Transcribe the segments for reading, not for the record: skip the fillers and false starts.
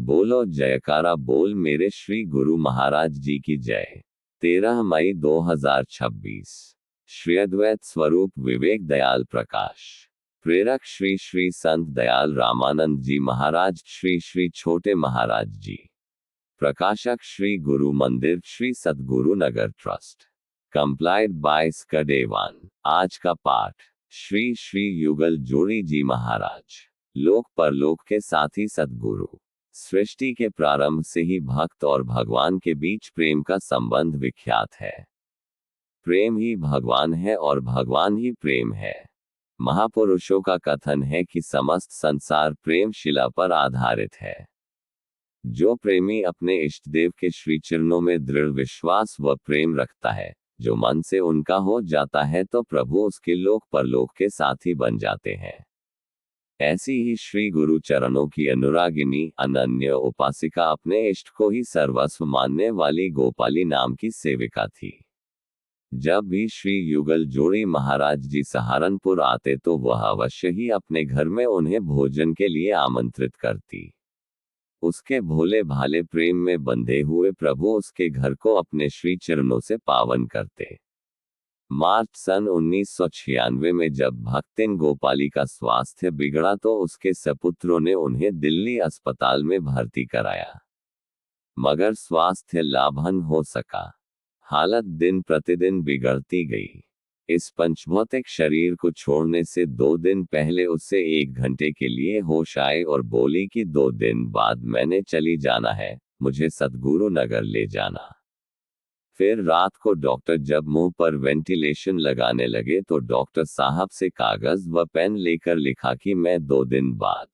बोलो जयकारा बोल मेरे श्री गुरु महाराज जी की जय। 13 मई 2026। श्री अद्वैत स्वरूप विवेक दयाल प्रकाश। प्रेरक श्री श्री संत दयाल रामानंद जी महाराज श्री श्री छोटे महाराज जी। प्रकाशक Shri Guru Mandir Shri Sadguru Nagar trust. Compiled by स्कडेवान। आज का पाठ श्री श्री युगल जोड़ी जी महाराज। लोक परलोक के साथी सद्गुरु। सृष्टि के प्रारंभ से ही भक्त और भगवान के बीच प्रेम का संबंध विख्यात है। प्रेम ही भगवान है और भगवान ही प्रेम है। महापुरुषों का कथन है कि समस्त संसार प्रेम शिला पर आधारित है। जो प्रेमी अपने इष्ट देव के श्री चरणों में दृढ़ विश्वास व प्रेम रखता है, जो मन से उनका हो जाता है, तो प्रभु उसके लोक परलोक के साथी बन जाते हैं। ऐसी ही श्री गुरु चरणों की अनुरागिनी अनन्य उपासिका अपने इष्ट को ही सर्वस्व मानने वाली गोपाली नाम की सेविका थी। जब भी श्री युगल जोड़ी महाराज जी सहारनपुर आते तो वह अवश्य ही अपने घर में उन्हें भोजन के लिए आमंत्रित करती। उसके भोले भाले प्रेम में बंधे हुए प्रभु उसके घर को अपने श्री चरणों से पावन करते। मार्च सन 1996 में जब भक्तिन गोपाली का स्वास्थ्य बिगड़ा तो उसके सपुत्रों ने उन्हें दिल्ली अस्पताल में भर्ती कराया, मगर स्वास्थ्य लाभन हो सका। हालत दिन प्रतिदिन बिगड़ती गई। इस पंचभौतिक शरीर को छोड़ने से 2 दिन पहले उससे 1 घंटे के लिए होश आए और बोली कि 2 दिन बाद मैंने चली जाना है, मुझे सद्गुरु नगर ले जाना। फिर रात को डॉक्टर जब मुंह पर वेंटिलेशन लगाने लगे तो डॉक्टर साहब से कागज व पेन लेकर लिखा कि मैं 2 दिन बाद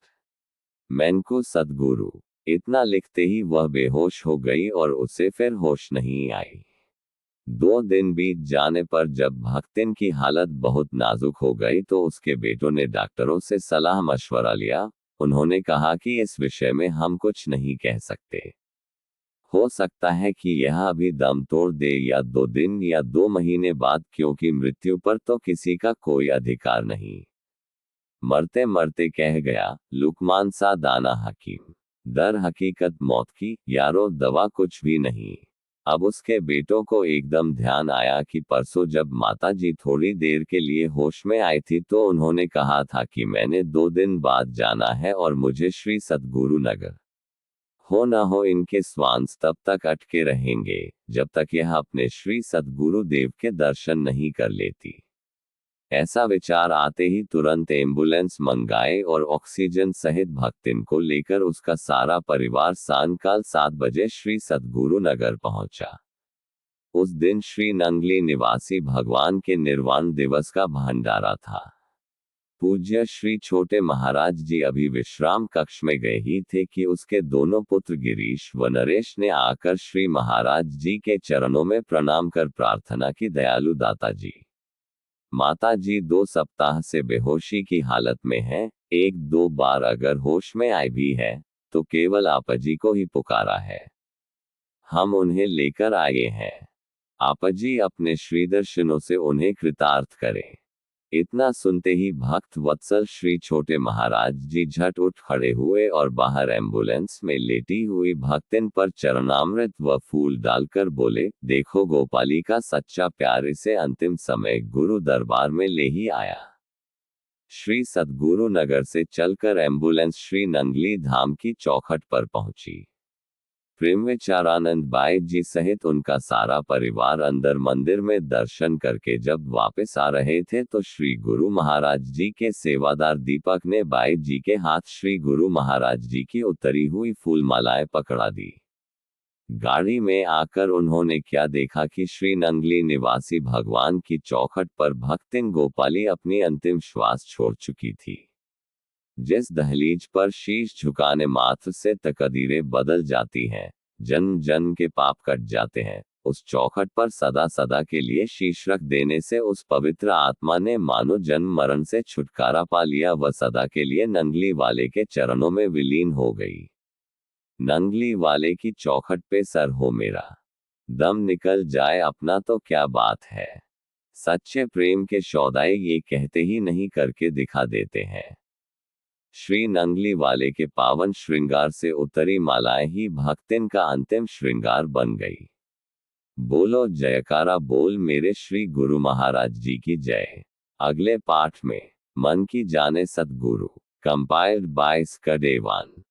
मैनको सद्गुरु। इतना लिखते ही वह बेहोश हो गई और उसे फिर होश नहीं आई। 2 दिन बीत जाने पर जब भक्तिन की हालत बहुत नाजुक हो गई तो उसके बेटों ने डॉक्टरों से सलाह मशवरा लिया। उन्होंने कहा कि इस विषय में हम कुछ नहीं कह सकते। हो सकता है कि यह अभी दम तोड़ दे या 2 दिन या 2 महीने बाद, क्योंकि मृत्यु पर तो किसी का कोई अधिकार नहीं। मरते मरते कह गया लुकमान सा दाना हकीम। दर हकीकत मौत की यारो दवा कुछ भी नहीं। अब उसके बेटों को एकदम ध्यान आया कि परसों जब माता जी थोड़ी देर के लिए होश में आई थी तो उन्होंने कहा था कि मैंने 2 दिन बाद जाना है और मुझे श्री सद्गुरु नगर। हो न हो इनके श्वास तब तक अटके रहेंगे जब तक यह अपने श्री सद्गुरु देव के दर्शन नहीं कर लेती। ऐसा विचार आते ही तुरंत एम्बुलेंस मंगाए और ऑक्सीजन सहित भक्तिन को लेकर उसका सारा परिवार सायंकाल 7 बजे श्री सद्गुरु नगर पहुंचा। उस दिन श्री नंगली निवासी भगवान के निर्वाण दिवस का भंडारा था। पूज्य श्री छोटे महाराज जी अभी विश्राम कक्ष में गए ही थे कि उसके दोनों पुत्र गिरीश व नरेश ने आकर श्री महाराज जी के चरणों में प्रणाम कर प्रार्थना की, दयालु दाता जी, माता जी 2 सप्ताह से बेहोशी की हालत में हैं। 1-2 बार अगर होश में आई भी है तो केवल आप जी को ही पुकारा है। हम उन्हें लेकर आए हैं। आप जी अपने श्री दर्शनों से उन्हें कृतार्थ करें। इतना सुनते ही भक्त वत्सल श्री छोटे महाराज जी झट उठ खड़े हुए और बाहर एम्बुलेंस में लेटी हुई भक्तिन पर चरणामृत व फूल डालकर बोले, देखो गोपाली का सच्चा प्यार इसे अंतिम समय गुरु दरबार में ले ही आया। श्री सद्गुरु नगर से चलकर एम्बुलेंस श्री नंगली धाम की चौखट पर पहुंची। प्रेमविचारानंद बाई जी सहित उनका सारा परिवार अंदर मंदिर में दर्शन करके जब वापस आ रहे थे तो श्री गुरु महाराज जी के सेवादार दीपक ने बाई जी के हाथ श्री गुरु महाराज जी की उतरी हुई फूलमालाएं पकड़ा दी। गाड़ी में आकर उन्होंने क्या देखा कि श्री नंगली निवासी भगवान की चौखट पर भक्तिन गोपाली अपनी अंतिम श्वास छोड़ चुकी थी। जिस दहलीज पर शीश झुकाने मात्र से तकदीरें बदल जाती हैं, जन्म जन्म के पाप कट जाते हैं, उस चौखट पर सदा सदा के लिए शीश रख देने से उस पवित्र आत्मा ने मानो जन्म मरण से छुटकारा पा लिया व सदा के लिए नंगली वाले के चरणों में विलीन हो गई। नंगली वाले की चौखट पे सर हो मेरा, दम निकल जाए अपना तो क्या बात है। सच्चे प्रेम के सौदाई ये कहते ही नहीं करके दिखा देते हैं। श्री नंगली वाले के पावन श्रृंगार से उत्तरी मालाएं ही भक्तिन का अंतिम श्रृंगार बन गई। बोलो जयकारा बोल मेरे श्री गुरु महाराज जी की जय। अगले पाठ में मन की जाने सद्गुरु, कंपाइल्ड बाय स्कदेवान।